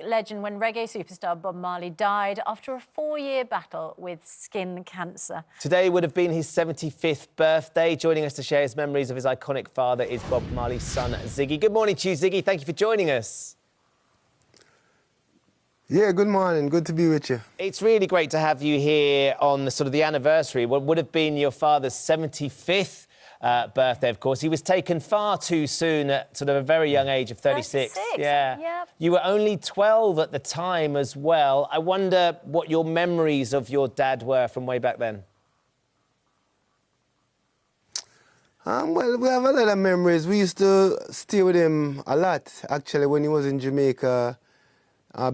legend when reggae superstar Bob Marley died after a 4-year battle with skin cancer. Today would have been his 75th birthday. Joining us to share his memories of his iconic father is Bob Marley's son, Ziggy. Good morning to you, Ziggy. Thank you for joining us. Yeah, good morning. Good to be with you. It's really great to have you here on the anniversary. What would have been your father's 75th birthday, of course. He was taken far too soon at a very young age of 36. 36, yeah. yep. You were only 12 at the time as well. I wonder what your memories of your dad were from way back then. Well, we have a lot of memories. We used to stay with him a lot, actually, when he was in Jamaica,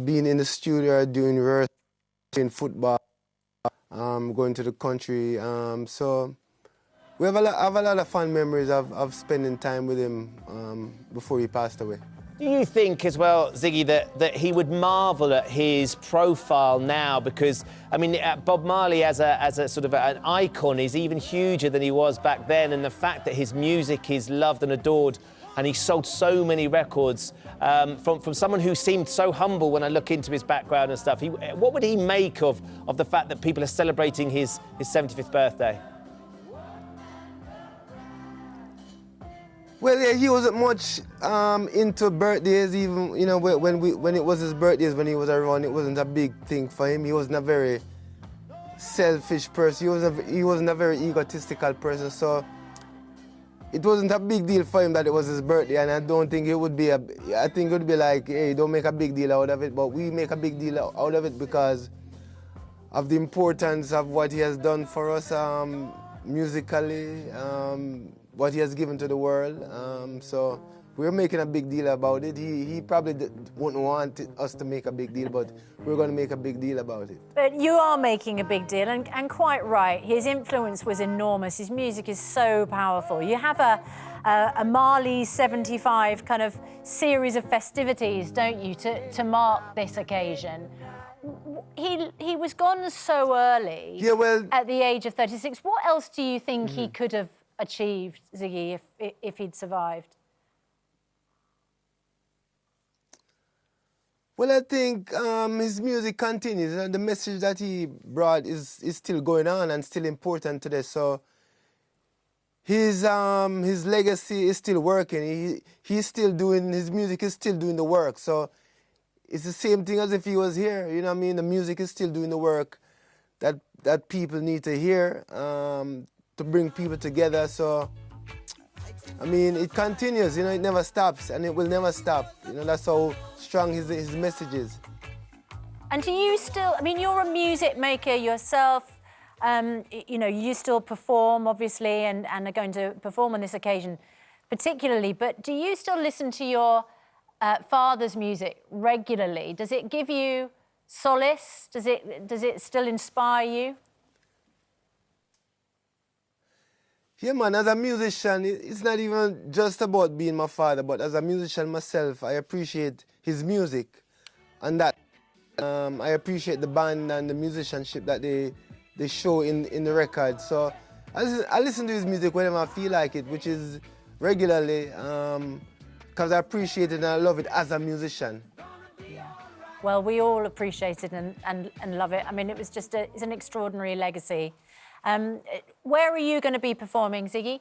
being in the studio, doing rehearsals, doing football, going to the country. So we have a lot of fun memories of spending time with him before he passed away. Do you think as well, Ziggy, that he would marvel at his profile now? Because, I mean, Bob Marley as a sort of an icon is even huger than he was back then, and the fact that his music is loved and adored and he sold so many records, from someone who seemed so humble when I look into his background and stuff, what would he make of the fact that people are celebrating his 75th birthday? Well, yeah, he wasn't much into birthdays. Even, you know, when it was his birthdays, when he was around, it wasn't a big thing for him. He wasn't a very selfish person. He wasn't a very egotistical person. So it wasn't a big deal for him that it was his birthday. And I don't think it would be I think it would be like, hey, don't make a big deal out of it. But we make a big deal out of it because of the importance of what he has done for us musically. What he has given to the world, so we're making a big deal about it. He probably wouldn't want us to make a big deal, but we're going to make a big deal about it. But you are making a big deal, and quite right. His influence was enormous. His music is so powerful. You have a Marley 75 kind of series of festivities, don't you, to mark this occasion. He was gone so early, yeah, well, at the age of 36. What else do you think he could have achieved, Ziggy, if he'd survived? Well, I think his music continues. And the message that he brought is still going on and still important today. So his legacy is still working. He's still doing, his music is still doing the work. So it's the same thing as if he was here. You know what I mean? The music is still doing the work that people need to hear, to bring people together. So, I mean, it continues, you know, it never stops, and it will never stop. You know, that's how strong his message is. And do you still, I mean, you're a music maker yourself, you know, you still perform, obviously, and are going to perform on this occasion particularly, but do you still listen to your father's music regularly? Does it give you solace? Does it still inspire you? Yeah, man, as a musician, it's not even just about being my father, but as a musician myself, I appreciate his music, and that I appreciate the band and the musicianship that they show in the record. So I listen to his music whenever I feel like it, which is regularly, because I appreciate it and I love it as a musician. Yeah. Well, we all appreciate it and love it. I mean, it was just it's an extraordinary legacy. Where are you going to be performing, Ziggy?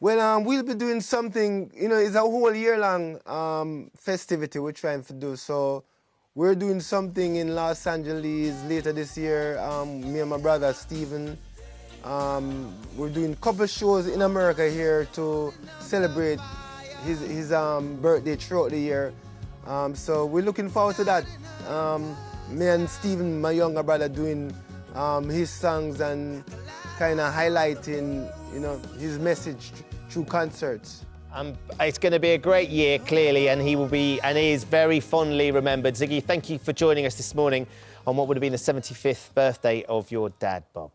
Well, we'll be doing something, you know, it's a whole year-long festivity we're trying to do. So we're doing something in Los Angeles later this year, me and my brother, Stephen. We're doing a couple shows in America here to celebrate his birthday throughout the year. So we're looking forward to that. Me and Stephen, my younger brother, doing his songs and kind of highlighting, you know, his message through concerts. It's going to be a great year, clearly, and he will be and is very fondly remembered. Ziggy, thank you for joining us this morning on what would have been the 75th birthday of your dad, Bob.